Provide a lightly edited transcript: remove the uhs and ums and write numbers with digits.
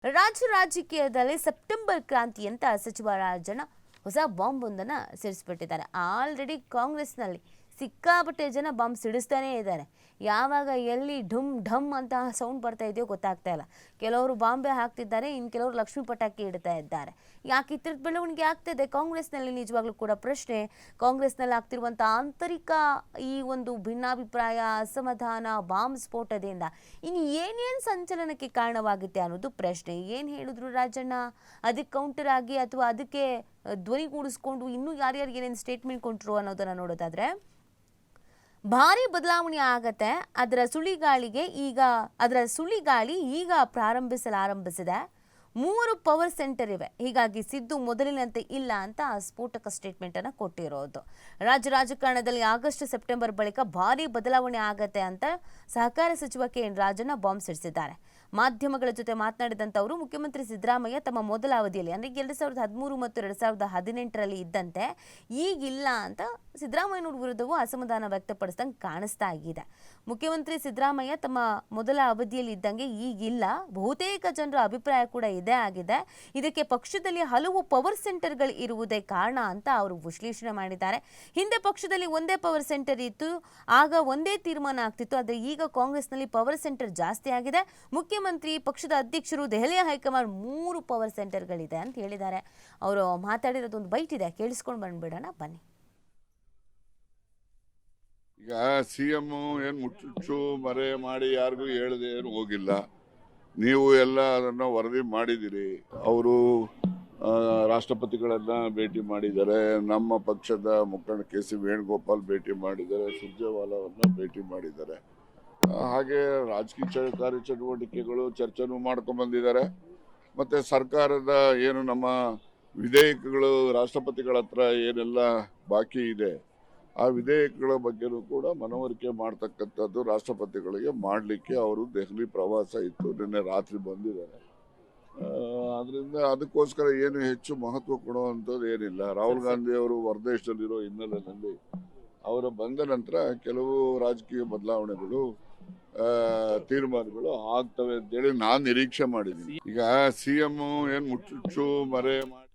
ರಾಜಕೀಯದಲ್ಲಿ ಸೆಪ್ಟೆಂಬರ್ ಕ್ರಾಂತಿ ಅಂತ ಸಚಿವ ರಾಜಣ್ಣ ಹೊಸ ಬಾಂಬ್ ಒಂದನ್ನು ಸಿಡಿಸ್ಬಿಟ್ಟಿದ್ದಾರೆ. ಆಲ್ರೆಡಿ ಕಾಂಗ್ರೆಸ್ನಲ್ಲಿ ಸಿಕ್ಕಾಪಟ್ಟೆ ಜನ ಬಾಂಬ್ ಸಿಡಿಸ್ತಾನೇ ಇದ್ದಾರೆ. ಯಾವಾಗ ಎಲ್ಲಿ ಢಮ್ ಢಮ್ ಅಂತ ಸೌಂಡ್ ಬರ್ತಾ ಇದೆಯೋ ಗೊತ್ತಾಗ್ತಾ ಇಲ್ಲ. ಕೆಲವರು ಬಾಂಬೆ ಹಾಕ್ತಿದ್ದಾರೆ, ಇನ್ನು ಕೆಲವರು ಲಕ್ಷ್ಮೀ ಪಟಾಕಿ ಇಡ್ತಾ ಇದ್ದಾರೆ. ಯಾಕೆ ಈ ಥರದ ಬೆಳವಣಿಗೆ ಆಗ್ತಿದೆ ಕಾಂಗ್ರೆಸ್ನಲ್ಲಿ? ನಿಜವಾಗ್ಲೂ ಕೂಡ ಪ್ರಶ್ನೆ. ಕಾಂಗ್ರೆಸ್ನಲ್ಲಿ ಆಗ್ತಿರುವಂಥ ಆಂತರಿಕ ಈ ಒಂದು ಭಿನ್ನಾಭಿಪ್ರಾಯ, ಅಸಮಾಧಾನ, ಬಾಂಬ್ ಸ್ಫೋಟದಿಂದ ಇನ್ನು ಏನೇನು ಸಂಚಲನಕ್ಕೆ ಕಾರಣವಾಗುತ್ತೆ ಅನ್ನೋದು ಪ್ರಶ್ನೆ. ಏನು ಹೇಳಿದ್ರು ರಾಜಣ್ಣ? ಅದಕ್ಕೆ ಕೌಂಟರ್ ಆಗಿ ಅಥವಾ ಅದಕ್ಕೆ ಧ್ವನಿಗೂಡಿಸ್ಕೊಂಡು ಇನ್ನೂ ಯಾರ್ಯಾರು ಏನೇನು ಸ್ಟೇಟ್ಮೆಂಟ್ ಕೊಟ್ಟರು ಅನ್ನೋದನ್ನು ನೋಡೋದಾದ್ರೆ, ಭಾರಿ ಬದಲಾವಣೆ ಆಗತ್ತೆ. ಅದರ ಸುಳಿಗಾಳಿ ಈಗ ಆರಂಭಿಸಿದೆ. 3 ಪವರ್ ಸೆಂಟರ್ ಇವೆ. ಹೀಗಾಗಿ ಸಿದ್ದು ಮೊದಲಿನಂತೆ ಇಲ್ಲ ಅಂತ ಸ್ಫೋಟಕ ಸ್ಟೇಟ್ಮೆಂಟ್ ಅನ್ನು ಕೊಟ್ಟಿರೋದು. ರಾಜಕಾರಣದಲ್ಲಿ ಆಗಸ್ಟ್ ಸೆಪ್ಟೆಂಬರ್ ಬಳಿಕ ಭಾರಿ ಬದಲಾವಣೆ ಆಗತ್ತೆ ಅಂತ ಸಹಕಾರ ಸಚಿವ KN ರಾಜಣ್ಣ ಬಾಂಬ್ ಸಿಡಿಸಿದ್ದಾರೆ. ಮಾಧ್ಯಮಗಳ ಜೊತೆ ಮಾತನಾಡಿದಂಥವರು, ಮುಖ್ಯಮಂತ್ರಿ ಸಿದ್ದರಾಮಯ್ಯ ತಮ್ಮ ಮೊದಲ ಅವಧಿಯಲ್ಲಿ ಅಂದರೆ 2013 ಮತ್ತು 2018ರಲ್ಲಿ ಇದ್ದಂತೆ ಈಗಿಲ್ಲ ಅಂತ ಸಿದ್ದರಾಮಯ್ಯನವ್ರ ವಿರುದ್ಧವೂ ಅಸಮಾಧಾನ ವ್ಯಕ್ತಪಡಿಸಿದಂಗೆ ಕಾಣಿಸ್ತಾ ಇದೆ. ಮುಖ್ಯಮಂತ್ರಿ ಸಿದ್ದರಾಮಯ್ಯ ತಮ್ಮ ಮೊದಲ ಅವಧಿಯಲ್ಲಿ ಇದ್ದಂಗೆ ಈಗಿಲ್ಲ. ಬಹುತೇಕ ಜನರ ಅಭಿಪ್ರಾಯ ಕೂಡ ಇದೇ ಆಗಿದೆ. ಇದಕ್ಕೆ ಪಕ್ಷದಲ್ಲಿ ಹಲವು ಪವರ್ ಸೆಂಟರ್ಗಳು ಇರುವುದೇ ಕಾರಣ ಅಂತ ಅವರು ವಿಶ್ಲೇಷಣೆ ಮಾಡಿದ್ದಾರೆ. ಹಿಂದೆ ಪಕ್ಷದಲ್ಲಿ ಒಂದೇ ಪವರ್ ಸೆಂಟರ್ ಇತ್ತು, ಆಗ ಒಂದೇ ತೀರ್ಮಾನ ಆಗ್ತಿತ್ತು. ಆದರೆ ಈಗ ಕಾಂಗ್ರೆಸ್ನಲ್ಲಿ ಪವರ್ ಸೆಂಟರ್ ಜಾಸ್ತಿ ಆಗಿದೆ. ಮುಖ್ಯಮಂತ್ರಿ, ಪಕ್ಷದ ಅಧ್ಯಕ್ಷರು, ದೆಹಲಿಯ ಹೈಕಮಾಂಡ್ 3 ಪವರ್ ಸೆಂಟರ್ಗಳಿದೆ ಅಂತ ಹೇಳಿದ್ದಾರೆ. ಅವರು ಮಾತಾಡಿರೋದೊಂದು ಬೈಟ್ ಇದೆ, ಕೇಳಿಸ್ಕೊಂಡು ಬಂದ್ಬಿಡೋಣ ಬನ್ನಿ. ಈಗ CM ಏನು ಮುಚ್ಚುಚ್ಚು ಮರೆ ಮಾಡಿ ಯಾರಿಗೂ ಹೇಳದೆ ಏನು ಹೋಗಿಲ್ಲ. ನೀವು ಎಲ್ಲ ಅದನ್ನು ವರದಿ ಮಾಡಿದಿರಿ. ಅವರು ರಾಷ್ಟ್ರಪತಿಗಳನ್ನ ಭೇಟಿ ಮಾಡಿದ್ದಾರೆ, ನಮ್ಮ ಪಕ್ಷದ ಮುಖಂಡ KC ವೇಣುಗೋಪಾಲ್ ಭೇಟಿ ಮಾಡಿದ್ದಾರೆ, ಸುರ್ಜೇವಾಲಾವನ್ನ ಭೇಟಿ ಮಾಡಿದ್ದಾರೆ. ಹಾಗೆ ರಾಜಕೀಯ ಕಾರ್ಯಚಟುವಟಿಕೆಗಳು ಚರ್ಚೆನೂ ಮಾಡ್ಕೊಂಡು ಬಂದಿದ್ದಾರೆ. ಮತ್ತೆ ಸರ್ಕಾರದ ಏನು ನಮ್ಮ ವಿಧೇಯಕಗಳು ರಾಷ್ಟ್ರಪತಿಗಳ ಹತ್ರ ಏನೆಲ್ಲ ಬಾಕಿ ಇದೆ, ಆ ವಿಧೇಯಕಗಳ ಬಗ್ಗೆನೂ ಕೂಡ ಮನವರಿಕೆ ಮಾಡ್ತಕ್ಕಂಥದ್ದು ರಾಷ್ಟ್ರಪತಿಗಳಿಗೆ ಮಾಡಲಿಕ್ಕೆ ಅವರು ದೆಹಲಿ ಪ್ರವಾಸ ಇತ್ತು, ನಿನ್ನೆ ರಾತ್ರಿ ಬಂದಿದ್ದಾರೆ. ಅದರಿಂದ ಅದಕ್ಕೋಸ್ಕರ ಏನು ಹೆಚ್ಚು ಮಹತ್ವ ಕೊಡುವಂಥದ್ದು ಏನಿಲ್ಲ. ರಾಹುಲ್ ಗಾಂಧಿ ಅವರು ಹೊರದೇಶದಲ್ಲಿರೋ ಹಿನ್ನೆಲೆಯಲ್ಲಿ ಅವರು ಬಂದ ನಂತರ ಕೆಲವು ರಾಜಕೀಯ ಬದಲಾವಣೆಗಳು, ತೀರ್ಮಾನಗಳು ಆಗ್ತವೆ ಅಂತೇಳಿ ನಾನು ನಿರೀಕ್ಷೆ ಮಾಡಿದ್ದೀನಿ. ಈಗ CM ಏನು ಮುಚ್ಚುಚ್ಚು ಮರೆ ಮಾಡಿ